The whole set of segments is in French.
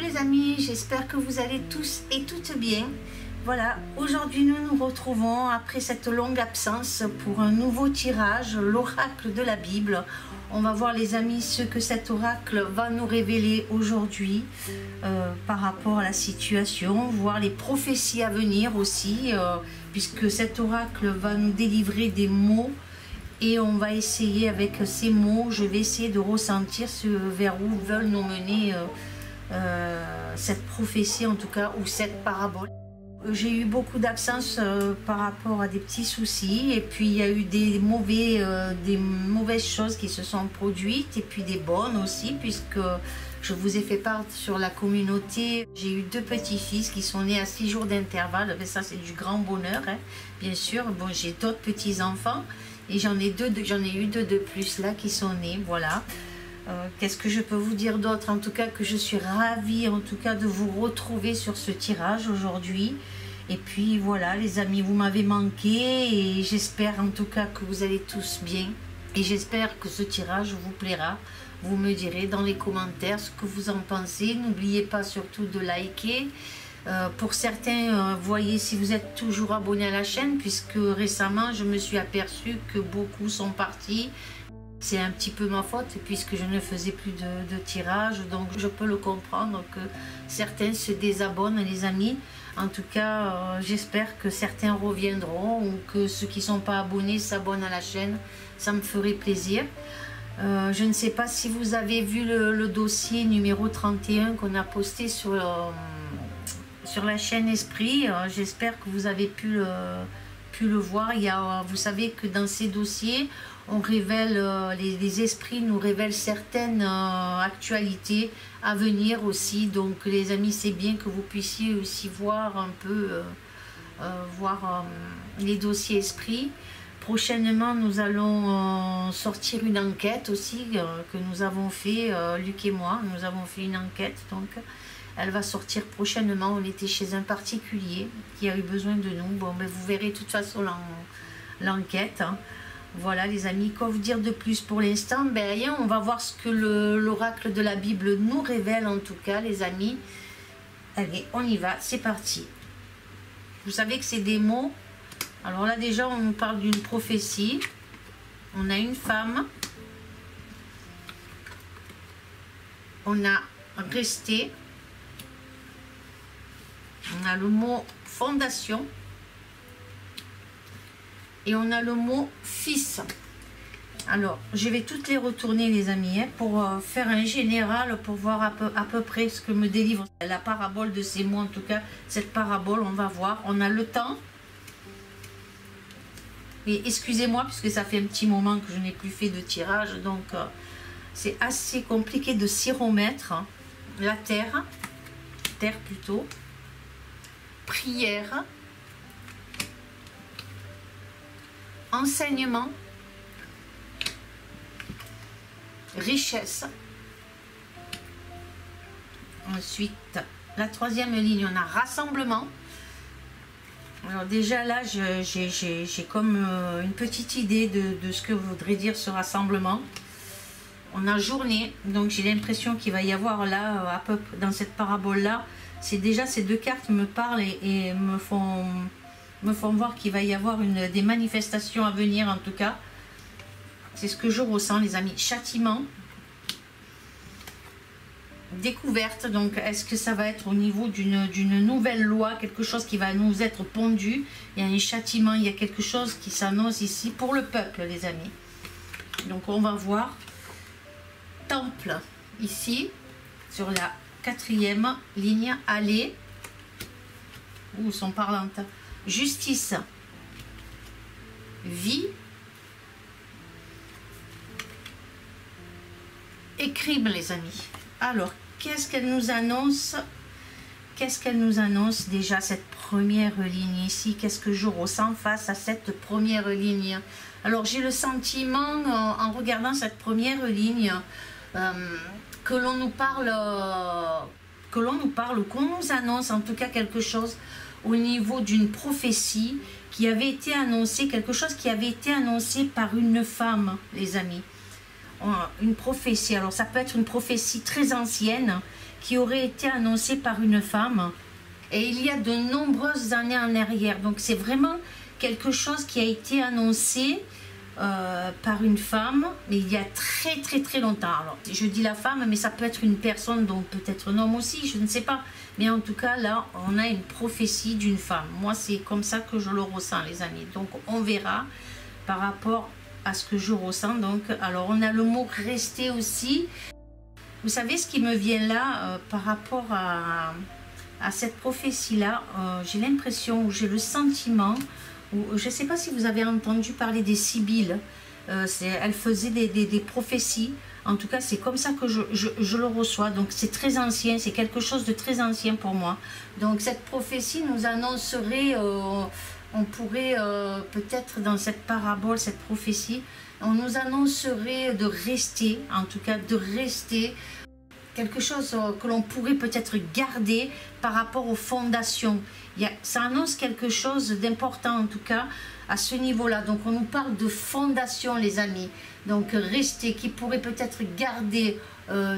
les amis, j'espère que vous allez tous et toutes bien. Voilà, aujourd'hui nous nous retrouvons après cette longue absence pour un nouveau tirage, l'oracle de la Bible. On va voir les amis ce que cet oracle va nous révéler aujourd'hui par rapport à la situation, voir les prophéties à venir aussi, puisque cet oracle va nous délivrer des mots. Et on va essayer avec ces mots, je vais essayer de ressentir vers où veulent nous mener cette prophétie en tout cas, ou cette parabole. J'ai eu beaucoup d'absence par rapport à des petits soucis, et puis il y a eu des mauvaises choses qui se sont produites, et puis des bonnes aussi, puisque je vous ai fait part sur la communauté. J'ai eu 2 petits-fils qui sont nés à 6 jours d'intervalle, ça c'est du grand bonheur, hein. Bien sûr. Bon, j'ai d'autres petits-enfants, et j'en ai eu deux de plus là qui sont nés, voilà. Qu'est-ce que je peux vous dire d'autre? En tout cas que je suis ravie en tout cas de vous retrouver sur ce tirage aujourd'hui. Et puis voilà les amis, vous m'avez manqué et j'espère en tout cas que vous allez tous bien. Et j'espère que ce tirage vous plaira. Vous me direz dans les commentaires ce que vous en pensez. N'oubliez pas surtout de liker. Pour certains, voyez si vous êtes toujours abonné à la chaîne, puisque récemment je me suis aperçue que beaucoup sont partis. C'est un petit peu ma faute puisque je ne faisais plus de tirage, donc je peux le comprendre que certains se désabonnent les amis. En tout cas, j'espère que certains reviendront, ou que ceux qui ne sont pas abonnés s'abonnent à la chaîne, ça me ferait plaisir. Je ne sais pas si vous avez vu le dossier numéro 31 qu'on a posté sur la chaîne Esprit. J'espère que vous avez pu le voir. Vous savez que dans ces dossiers, on révèle, les esprits nous révèlent certaines actualités à venir aussi. Donc les amis, c'est bien que vous puissiez aussi voir un peu les dossiers esprits. Prochainement, nous allons sortir une enquête aussi que nous avons fait, Luc et moi. Nous avons fait une enquête, donc elle va sortir prochainement. On était chez un particulier qui a eu besoin de nous. Bon, ben, vous verrez de toute façon l'enquête. Hein. Voilà les amis, quoi vous dire de plus pour l'instant? Ben rien, on va voir ce que l'oracle de la Bible nous révèle en tout cas les amis. Allez, on y va, c'est parti. Vous savez que c'est des mots. Alors là déjà on nous parle d'une prophétie. On a une femme. On a resté. On a le mot fondation. Et on a le mot fils. Alors, je vais toutes les retourner les amis, hein, pour faire un général, pour voir à peu près ce que me délivre la parabole de ces mots. En tout cas, cette parabole, on va voir. On a le temps. Et excusez-moi, puisque ça fait un petit moment que je n'ai plus fait de tirage. Donc, c'est assez compliqué de s'y remettre. Hein. La terre. Terre plutôt. Prière. Enseignement, richesse. Ensuite, la 3e ligne, on a rassemblement. Alors déjà là, j'ai comme une petite idée de ce que voudrait dire ce rassemblement. On a journée, donc j'ai l'impression qu'il va y avoir là, à peu dans cette parabole-là, c'est déjà ces 2 cartes me parlent et me font voir qu'il va y avoir des manifestations à venir en tout cas. C'est ce que je ressens les amis. Châtiment. Découverte. Donc est-ce que ça va être au niveau d'une nouvelle loi, quelque chose qui va nous être pondu? Il y a un châtiment, il y a quelque chose qui s'annonce ici pour le peuple les amis. Donc on va voir. Temple. Ici, sur la 4e ligne. Aller. Où sont parlantes. Justice, vie, et crime les amis. Alors, qu'est-ce qu'elle nous annonce? Qu'est-ce qu'elle nous annonce déjà cette première ligne ici? Qu'est-ce que je ressens face à cette première ligne? Alors, j'ai le sentiment, en regardant cette première ligne, que l'on nous parle, ou qu'on nous annonce en tout cas quelque chose au niveau d'une prophétie qui avait été annoncée, quelque chose qui avait été annoncé par une femme, les amis. Une prophétie, alors ça peut être une prophétie très ancienne qui aurait été annoncé par une femme. Et il y a de nombreuses années en arrière. Donc c'est vraiment quelque chose qui a été annoncé par une femme, mais il y a très longtemps. Alors je dis la femme, mais ça peut être une personne, donc peut-être un homme aussi, je ne sais pas. Mais en tout cas là, on a une prophétie d'une femme. Moi c'est comme ça que je le ressens, les amis. Donc on verra par rapport à ce que je ressens. Donc alors on a le mot rester aussi. Vous savez ce qui me vient là par rapport à cette prophétie-là, j'ai l'impression, ou j'ai le sentiment, ou je ne sais pas si vous avez entendu parler des Sibylles, elles faisaient des prophéties, en tout cas c'est comme ça que je le reçois, donc c'est très ancien, c'est quelque chose de très ancien pour moi. Donc cette prophétie nous annoncerait, on pourrait peut-être dans cette parabole, cette prophétie, on nous annoncerait de rester, en tout cas de rester, quelque chose que l'on pourrait peut-être garder par rapport aux fondations. Ça annonce quelque chose d'important en tout cas à ce niveau-là. Donc on nous parle de fondation, les amis. Donc rester, qui pourrait peut-être garder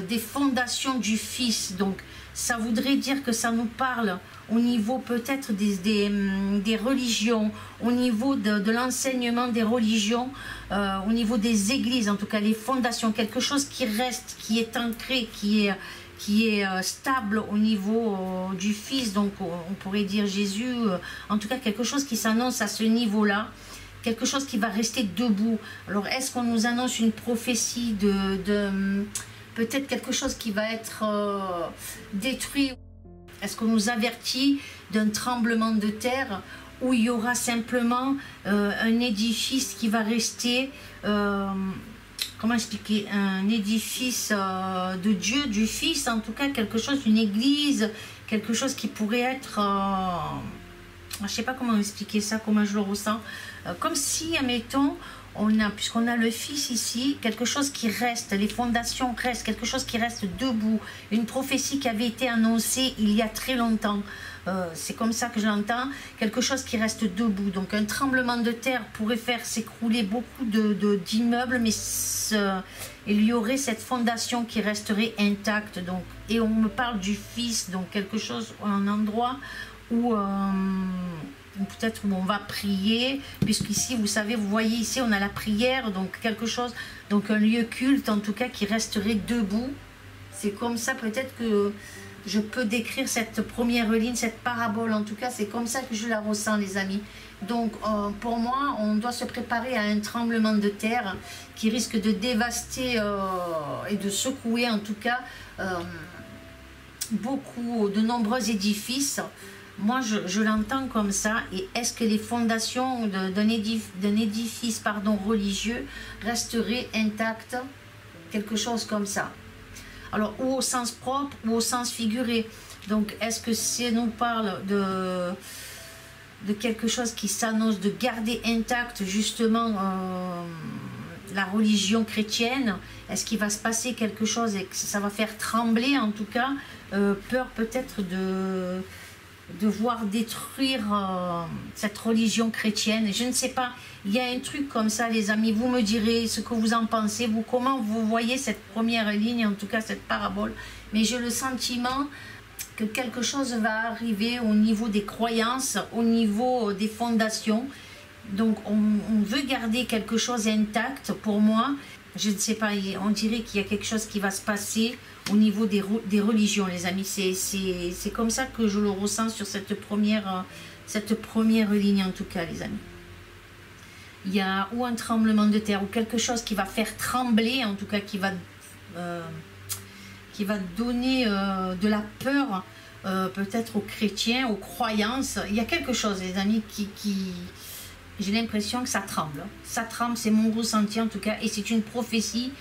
des fondations du Fils. Donc ça voudrait dire que ça nous parle au niveau peut-être des religions, au niveau de l'enseignement des religions, au niveau des églises, en tout cas les fondations, quelque chose qui reste, qui est ancré, qui est stable au niveau du Fils, donc on pourrait dire Jésus, en tout cas quelque chose qui s'annonce à ce niveau-là, quelque chose qui va rester debout. Alors est-ce qu'on nous annonce une prophétie de peut-être quelque chose qui va être détruit? Est-ce qu'on nous avertit d'un tremblement de terre où il y aura simplement un édifice qui va rester, comment expliquer, un édifice de Dieu, du Fils, en tout cas quelque chose, une église, quelque chose qui pourrait être, je ne sais pas comment expliquer ça, comment je le ressens, comme si, admettons, puisqu'on a le Fils ici, quelque chose qui reste, les fondations restent, quelque chose qui reste debout, une prophétie qui avait été annoncée il y a très longtemps, c'est comme ça que je l'entends, quelque chose qui reste debout. Donc un tremblement de terre pourrait faire s'écrouler beaucoup d'immeubles, mais il y aurait cette fondation qui resterait intacte. Donc, et on me parle du Fils, donc quelque chose, un endroit où peut-être où on va prier, puisqu'ici vous savez, vous voyez ici on a la prière, donc quelque chose, donc un lieu culte en tout cas qui resterait debout. C'est comme ça peut-être que je peux décrire cette première ligne, cette parabole, en tout cas c'est comme ça que je la ressens, les amis. Donc pour moi on doit se préparer à un tremblement de terre qui risque de dévaster et de secouer en tout cas de nombreux édifices. Moi, je l'entends comme ça. Et est-ce que les fondations d'un édifice religieux resteraient intactes? Quelque chose comme ça. Alors, ou au sens propre ou au sens figuré. Donc, est-ce que ça nous parle de quelque chose qui s'annonce, de garder intacte justement la religion chrétienne? Est-ce qu'il va se passer quelque chose et que ça va faire trembler en tout cas, peur peut-être de voir détruire cette religion chrétienne? Je ne sais pas, il y a un truc comme ça, les amis. Vous me direz ce que vous en pensez, vous, comment vous voyez cette première ligne, en tout cas cette parabole. Mais j'ai le sentiment que quelque chose va arriver au niveau des croyances, au niveau des fondations. Donc on veut garder quelque chose intact. Pour moi, je ne sais pas, on dirait qu'il y a quelque chose qui va se passer au niveau des religions, les amis. C'est comme ça que je le ressens sur cette première ligne, en tout cas, les amis. Il y a ou un tremblement de terre, ou quelque chose qui va faire trembler, en tout cas, qui va donner de la peur, peut-être aux chrétiens, aux croyances. Il y a quelque chose, les amis, j'ai l'impression que ça tremble. Ça tremble, c'est mon ressenti, en tout cas, et c'est une prophétie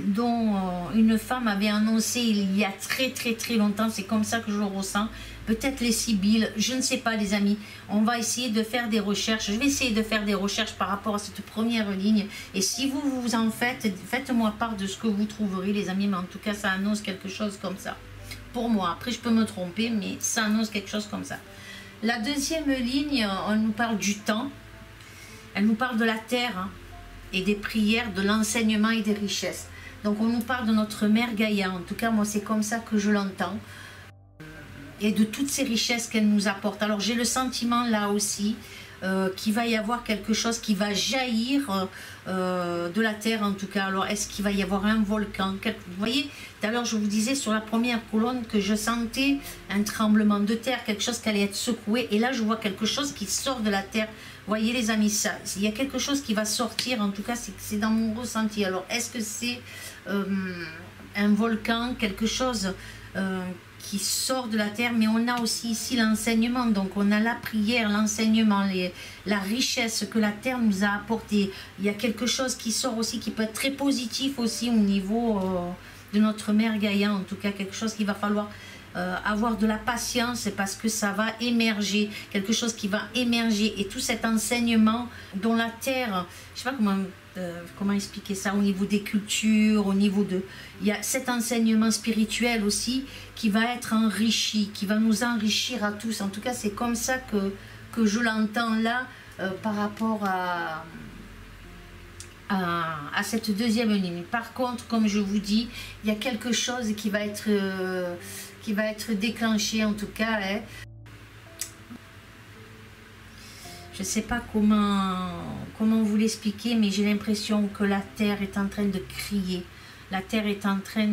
dont une femme avait annoncé il y a très longtemps. C'est comme ça que je le ressens. Peut-être les Sibylles, je ne sais pas, les amis. On va essayer de faire des recherches. Je vais essayer de faire des recherches par rapport à cette première ligne. Et si vous en faites, faites-moi part de ce que vous trouverez, les amis. Mais en tout cas, ça annonce quelque chose comme ça. Pour moi, après je peux me tromper, mais ça annonce quelque chose comme ça. La deuxième ligne, on nous parle du temps. Elle nous parle de la terre, et des prières, de l'enseignement et des richesses. Donc on nous parle de notre mère Gaïa, en tout cas moi c'est comme ça que je l'entends. Et de toutes ces richesses qu'elle nous apporte. Alors j'ai le sentiment là aussi qu'il va y avoir quelque chose qui va jaillir de la terre en tout cas. Alors est-ce qu'il va y avoir un volcan? Vous voyez, tout à l'heure je vous disais sur la première colonne que je sentais un tremblement de terre, quelque chose qui allait être secoué. Et là je vois quelque chose qui sort de la terre. Vous voyez les amis, ça, il y a quelque chose qui va sortir, en tout cas c'est dans mon ressenti. Alors est-ce que c'est un volcan, quelque chose qui sort de la terre, mais on a aussi ici l'enseignement, donc on a la prière, l'enseignement, la richesse que la terre nous a apporté. Il y a quelque chose qui sort aussi, qui peut être très positif aussi au niveau de notre mère Gaïa, en tout cas quelque chose qu'il va falloir avoir de la patience, parce que ça va émerger, quelque chose qui va émerger, et tout cet enseignement dont la terre, je sais pas comment expliquer ça, au niveau des cultures, au niveau de... Il y a cet enseignement spirituel aussi qui va être enrichi, qui va nous enrichir à tous. En tout cas, c'est comme ça que je l'entends là par rapport à cette deuxième ligne. Par contre, comme je vous dis, il y a quelque chose qui va être déclenché en tout cas. Hein. Je ne sais pas comment vous l'expliquer, mais j'ai l'impression que la terre est en train de crier. La terre est en train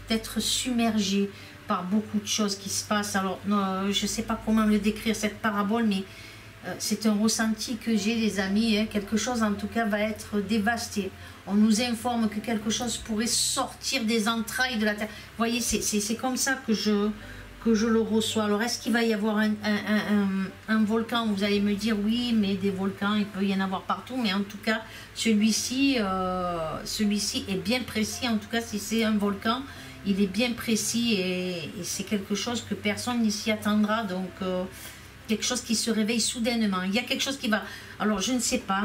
d'être submergée par beaucoup de choses qui se passent. Alors, non, je ne sais pas comment le décrire, cette parabole, mais c'est un ressenti que j'ai, les amis. Hein. Quelque chose, en tout cas, va être dévasté. On nous informe que quelque chose pourrait sortir des entrailles de la terre. Vous voyez, c'est comme ça que je le reçois. Alors, est-ce qu'il va y avoir un volcan? Vous allez me dire, oui, mais des volcans, il peut y en avoir partout. Mais en tout cas, celui-ci est bien précis. En tout cas, si c'est un volcan, il est bien précis et c'est quelque chose que personne n'y s'y attendra. Donc, quelque chose qui se réveille soudainement. Il y a quelque chose qui va... Alors, je ne sais pas.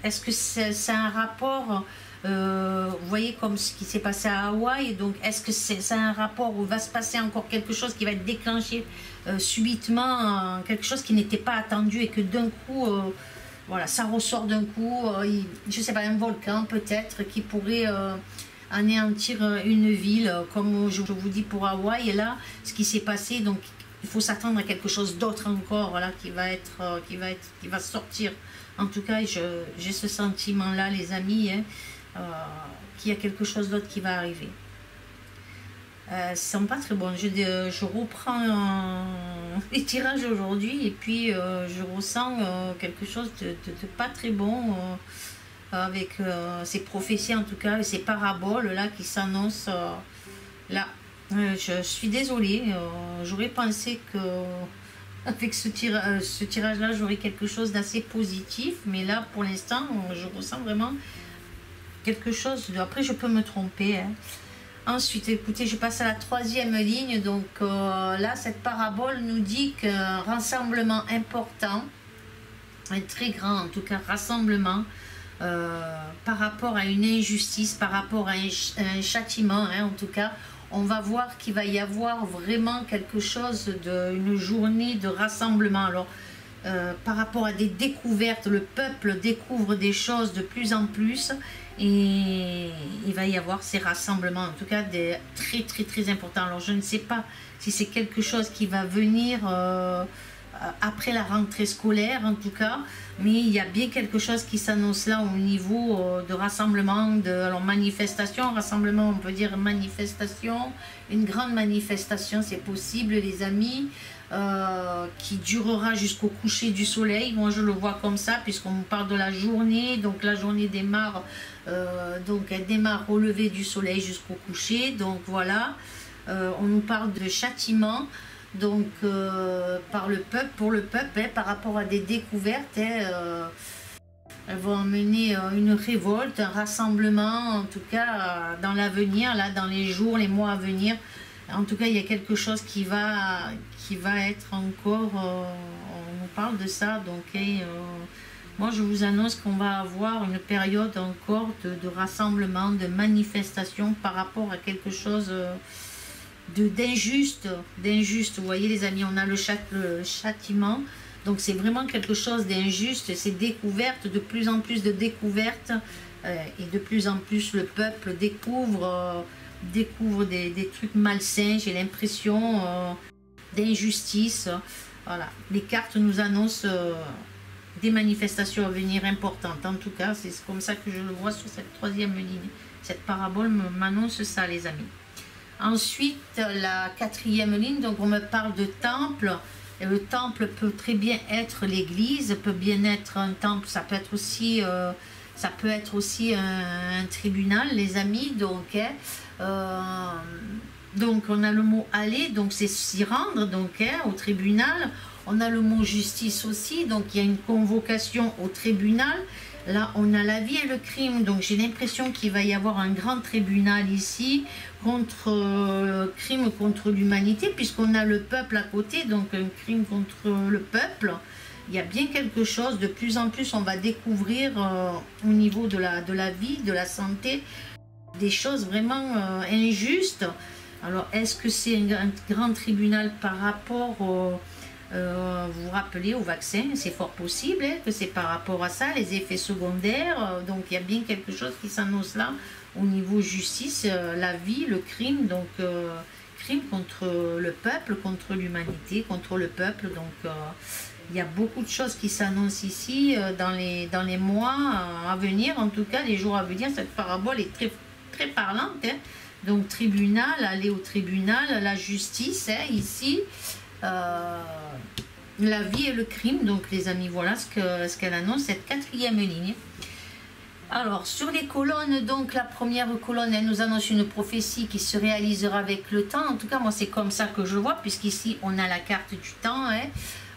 Est-ce que c'est un rapport... vous voyez comme ce qui s'est passé à Hawaï, donc est-ce que c'est un rapport où va se passer encore quelque chose qui va être déclenché subitement, quelque chose qui n'était pas attendu et que d'un coup, voilà, ça ressort d'un coup, je sais pas, un volcan peut-être qui pourrait anéantir une ville, comme je vous dis pour Hawaï, et là, ce qui s'est passé, donc il faut s'attendre à quelque chose d'autre encore, voilà, qui va sortir. En tout cas, j'ai ce sentiment-là, les amis, hein, qu'il y a quelque chose d'autre qui va arriver. Ça sent pas très bon. Je reprends les tirages aujourd'hui et puis je ressens quelque chose de pas très bon avec ces prophéties, en tout cas, et ces paraboles là qui s'annoncent là. Je suis désolée, j'aurais pensé que avec ce tirage là j'aurais quelque chose d'assez positif, mais là pour l'instant je ressens vraiment quelque chose après je peux me tromper, hein. Ensuite, écoutez, je passe à la troisième ligne. Donc là, cette parabole nous dit qu'un rassemblement important, un très grand en tout cas rassemblement, par rapport à une injustice, par rapport à un châtiment, hein, en tout cas, on va voir qu'il va y avoir vraiment quelque chose une journée de rassemblement. Alors, par rapport à des découvertes, le peuple découvre des choses de plus en plus et il va y avoir ces rassemblements, en tout cas des très importants. Alors je ne sais pas si c'est quelque chose qui va venir après la rentrée scolaire en tout cas, mais il y a bien quelque chose qui s'annonce là au niveau de rassemblement, alors manifestation, rassemblement on peut dire manifestation, une grande manifestation c'est possible les amis, qui durera jusqu'au coucher du soleil. Moi je le vois comme ça puisqu'on parle de la journée, donc la journée démarre, donc elle démarre au lever du soleil jusqu'au coucher, donc voilà, on nous parle de châtiment, donc par le peuple, pour le peuple, hein, par rapport à des découvertes, hein, elles vont amener une révolte, un rassemblement, en tout cas dans l'avenir, là dans les jours, les mois à venir. En tout cas, il y a quelque chose qui va être encore, on nous parle de ça, donc moi je vous annonce qu'on va avoir une période encore de rassemblement, de manifestation par rapport à quelque chose d'injuste, vous voyez les amis, on a le châtiment, donc c'est vraiment quelque chose d'injuste, ces découvertes, de plus en plus de découvertes et de plus en plus le peuple découvre des trucs malsains, j'ai l'impression, d'injustice. Voilà, les cartes nous annoncent des manifestations à venir importantes. En tout cas, c'est comme ça que je le vois sur cette troisième ligne. Cette parabole m'annonce ça, les amis. Ensuite, la quatrième ligne, donc on me parle de temple. Et le temple peut très bien être l'église, peut bien être un temple, ça peut être aussi un tribunal, les amis. Donc on a le mot aller, donc c'est s'y rendre, donc au tribunal. On a le mot justice aussi, donc il y a une convocation au tribunal. Là, on a la vie et le crime, donc j'ai l'impression qu'il va y avoir un grand tribunal ici contre crime contre l'humanité, puisqu'on a le peuple à côté, donc un crime contre le peuple. Il y a bien quelque chose, de plus en plus on va découvrir au niveau de la vie, de la santé, des choses vraiment injustes. Alors, est-ce que c'est un grand tribunal par rapport vous vous rappelez au vaccin? C'est fort possible que c'est par rapport à ça, les effets secondaires. Donc, il y a bien quelque chose qui s'annonce là au niveau justice, la vie, le crime. Donc, crime contre le peuple, contre l'humanité, contre le peuple. Donc, il y a beaucoup de choses qui s'annoncent ici dans les mois à venir. En tout cas, les jours à venir, cette parabole est très, très parlante. Donc, tribunal, aller au tribunal, la justice, ici, la vie et le crime. Donc, les amis, voilà ce qu'elle annonce, cette quatrième ligne. Alors, sur les colonnes, donc, la première colonne, elle nous annonce une prophétie qui se réalisera avec le temps. En tout cas, moi, c'est comme ça que je vois, puisqu'ici, on a la carte du temps,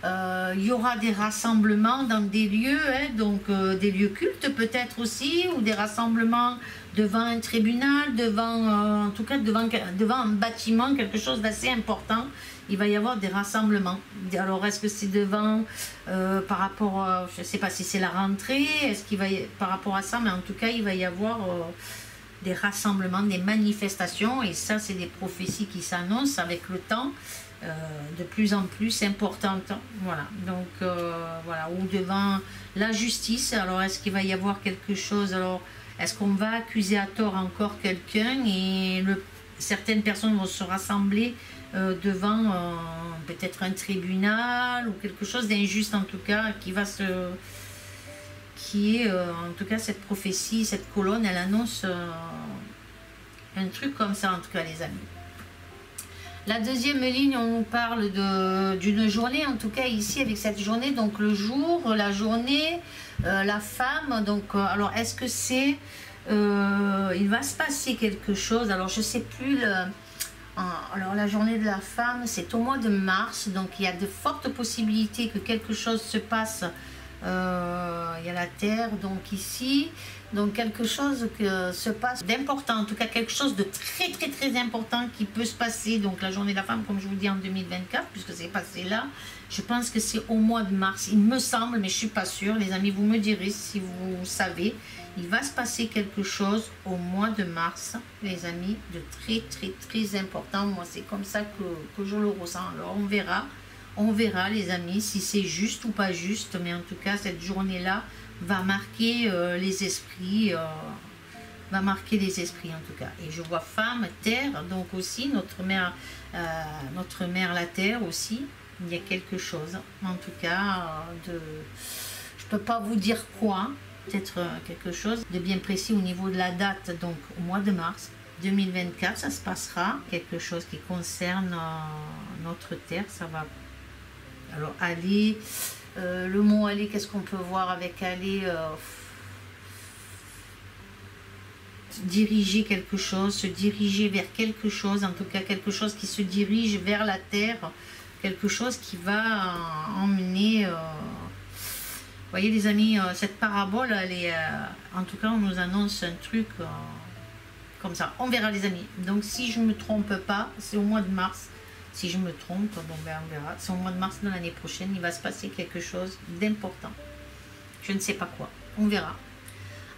il y aura des rassemblements dans des lieux, donc des lieux cultes peut-être aussi, ou des rassemblements devant un tribunal, en tout cas devant un bâtiment, quelque chose d'assez important. Il va y avoir des rassemblements. Alors est-ce que c'est devant, par rapport, je ne sais pas si c'est la rentrée, est-ce qu'il va par rapport à ça, mais en tout cas il va y avoir des rassemblements, des manifestations, et ça c'est des prophéties qui s'annoncent avec le temps. De plus en plus importante, voilà, donc voilà, ou devant la justice. Alors est-ce qu'il va y avoir quelque chose, alors est-ce qu'on va accuser à tort encore quelqu'un et certaines personnes vont se rassembler devant peut-être un tribunal ou quelque chose d'injuste, en tout cas qui est en tout cas cette prophétie, cette colonne, elle annonce un truc comme ça, en tout cas, les amis. La deuxième ligne, on nous parle d'une journée, en tout cas ici avec cette journée, donc le jour, la journée, la femme. Donc, alors est-ce que c'est, il va se passer quelque chose, alors je sais plus, alors la journée de la femme, c'est au mois de mars, donc il y a de fortes possibilités que quelque chose se passe. Il y a la terre, donc ici, donc quelque chose que se passe d'important, en tout cas quelque chose de très très très important qui peut se passer, donc la journée de la femme, comme je vous dis, en 2024, puisque c'est passé là. Je pense que c'est au mois de mars, il me semble, mais je suis pas sûre, les amis, vous me direz si vous savez. Il va se passer quelque chose au mois de mars, les amis, de très très très important. Moi c'est comme ça que je le ressens. Alors on verra, les amis, si c'est juste ou pas juste, mais en tout cas cette journée là va marquer les esprits, en tout cas. Et je vois femme, terre, donc aussi notre mère la terre aussi. Il y a quelque chose, en tout cas, je peux pas vous dire quoi, peut-être quelque chose de bien précis au niveau de la date. Donc au mois de mars 2024, ça se passera, quelque chose qui concerne notre terre. Ça va, alors aller, le mot aller, qu'est-ce qu'on peut voir avec aller, diriger quelque chose, se diriger vers quelque chose, en tout cas quelque chose qui se dirige vers la terre, quelque chose qui va emmener, vous voyez les amis, cette parabole, elle est, en tout cas on nous annonce un truc comme ça. On verra les amis. Donc si je ne me trompe pas, c'est au mois de mars. Si je me trompe, bon ben on verra. C'est au mois de mars de l'année prochaine, il va se passer quelque chose d'important. Je ne sais pas quoi, on verra.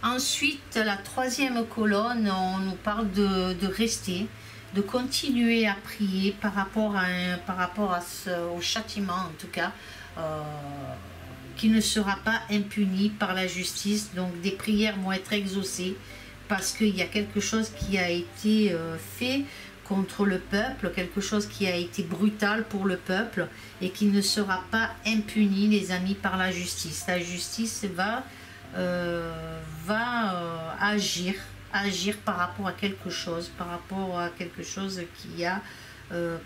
Ensuite, la troisième colonne, on nous parle de rester, de continuer à prier par rapport au châtiment, en tout cas, qui ne sera pas impuni par la justice. Donc des prières vont être exaucées parce qu'il y a quelque chose qui a été fait contre le peuple, quelque chose qui a été brutal pour le peuple et qui ne sera pas impuni, les amis, par la justice. La justice va agir par rapport à quelque chose, qui a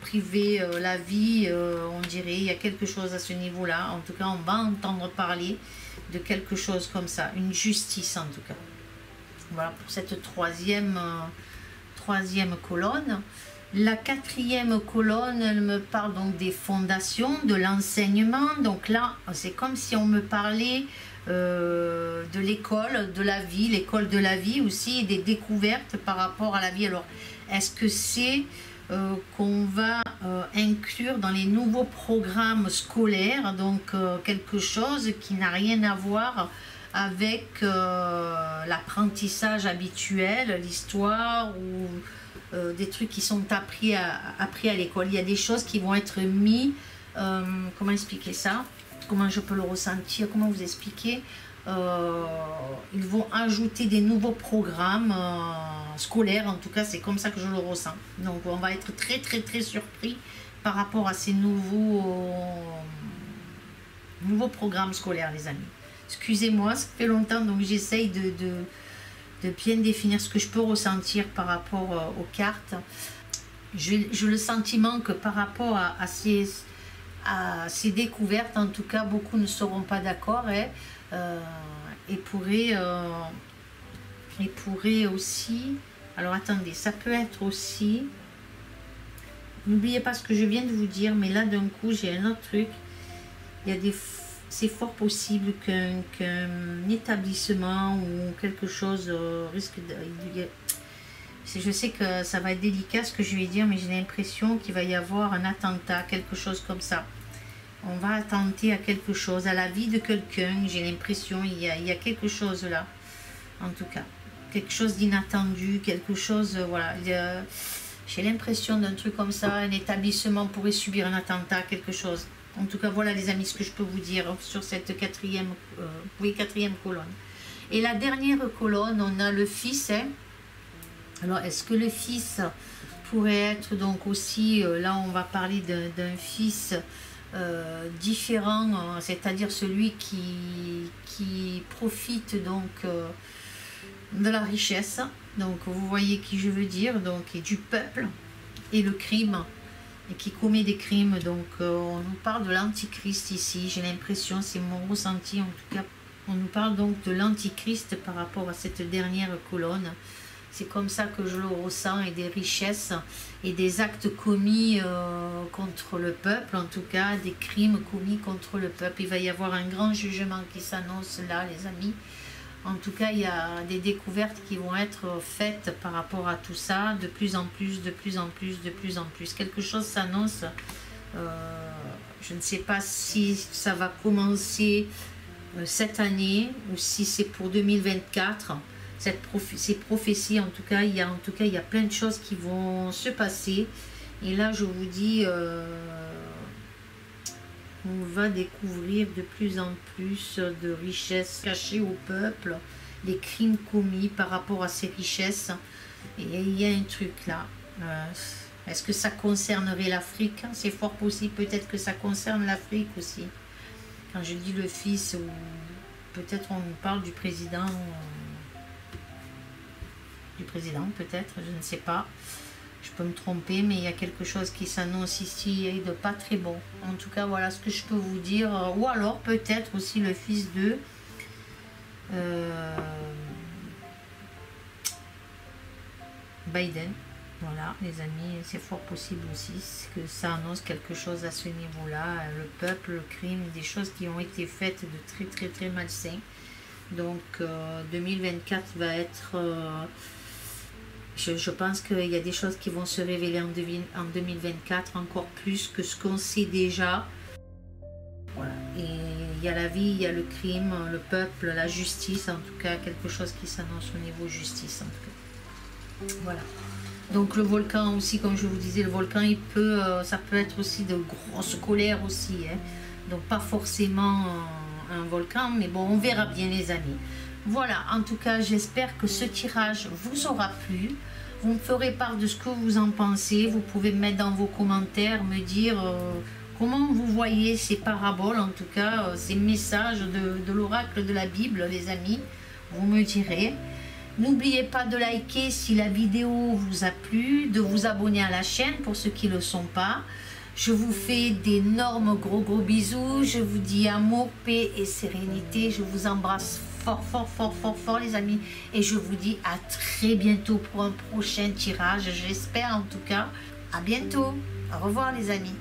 privé la vie, on dirait, il y a quelque chose à ce niveau-là. En tout cas, on va entendre parler de quelque chose comme ça, une justice en tout cas. Voilà pour cette troisième colonne. La quatrième colonne, elle me parle donc des fondations, de l'enseignement. Donc là, c'est comme si on me parlait de l'école de la vie, l'école de la vie aussi, et des découvertes par rapport à la vie. Alors, est-ce que c'est qu'on va inclure dans les nouveaux programmes scolaires, donc quelque chose qui n'a rien à voir avec l'apprentissage habituel, l'histoire ou des trucs qui sont appris à l'école. Il y a des choses qui vont être mises, comment expliquer ça? Comment je peux le ressentir? Comment vous expliquer? Ils vont ajouter des nouveaux programmes scolaires, en tout cas c'est comme ça que je le ressens. Donc on va être très très très surpris par rapport à ces nouveaux programmes scolaires, les amis. Excusez-moi, ça fait longtemps, donc j'essaye de bien définir ce que je peux ressentir par rapport aux cartes. J'ai le sentiment que par rapport à ces découvertes, en tout cas, beaucoup ne seront pas d'accord et pourraient aussi... Alors attendez, ça peut être aussi... N'oubliez pas ce que je viens de vous dire, mais là d'un coup j'ai un autre truc. C'est fort possible qu'un établissement ou quelque chose risque de... Je sais que ça va être délicat ce que je vais dire, mais j'ai l'impression qu'il va y avoir un attentat, quelque chose comme ça. On va attenter à quelque chose, à la vie de quelqu'un. J'ai l'impression il y a quelque chose là, en tout cas. Quelque chose d'inattendu, quelque chose... voilà. J'ai l'impression d'un truc comme ça, un établissement pourrait subir un attentat, quelque chose. En tout cas, voilà les amis, ce que je peux vous dire sur cette quatrième colonne. Et la dernière colonne, on a le fils. Alors, est-ce que le fils pourrait être donc aussi, là on va parler d'un fils différent, c'est-à-dire celui qui profite donc de la richesse. Donc vous voyez qui je veux dire, donc et du peuple et le crime. Et qui commet des crimes. Donc on nous parle de l'antichrist ici, j'ai l'impression, c'est mon ressenti en tout cas. On nous parle donc de l'antichrist par rapport à cette dernière colonne. C'est comme ça que je le ressens, et des richesses et des actes commis contre le peuple, en tout cas des crimes commis contre le peuple. Il va y avoir un grand jugement qui s'annonce là, les amis. En tout cas, il y a des découvertes qui vont être faites par rapport à tout ça, de plus en plus, de plus en plus, de plus en plus. Quelque chose s'annonce. Je ne sais pas si ça va commencer cette année ou si c'est pour 2024. Ces prophéties, en tout cas, il y a plein de choses qui vont se passer. Et là, je vous dis... on va découvrir de plus en plus de richesses cachées au peuple, des crimes commis par rapport à ces richesses. Et il y a un truc là. Est-ce que ça concernerait l'Afrique? C'est fort possible, peut-être que ça concerne l'Afrique aussi. Quand je dis le fils, ou peut-être on nous parle du président. Peut-être, je ne sais pas. Je peux me tromper, mais il y a quelque chose qui s'annonce ici et de pas très bon. En tout cas, voilà ce que je peux vous dire. Ou alors, peut-être aussi le fils de... Biden. Voilà, les amis, c'est fort possible aussi que ça annonce quelque chose à ce niveau-là. Le peuple, le crime, des choses qui ont été faites de très, très, très malsains. Donc, 2024 va être... Je pense qu'il y a des choses qui vont se révéler en 2024, encore plus que ce qu'on sait déjà. Voilà. Et il y a la vie, il y a le crime, le peuple, la justice, en tout cas, quelque chose qui s'annonce au niveau justice. En tout cas. Voilà. Donc le volcan aussi, comme je vous disais, le volcan, ça peut être aussi de grosses colères aussi. Hein. Donc pas forcément un volcan, mais bon, on verra bien les amis. Voilà, en tout cas, j'espère que ce tirage vous aura plu. Vous me ferez part de ce que vous en pensez. Vous pouvez me mettre dans vos commentaires, me dire comment vous voyez ces paraboles, en tout cas, ces messages de l'oracle de la Bible, les amis. Vous me direz. N'oubliez pas de liker si la vidéo vous a plu, de vous abonner à la chaîne pour ceux qui ne le sont pas. Je vous fais d'énormes gros bisous. Je vous dis amour, paix et sérénité. Je vous embrasse fort les amis. Et je vous dis à très bientôt pour un prochain tirage. J'espère en tout cas. À bientôt. Au revoir les amis.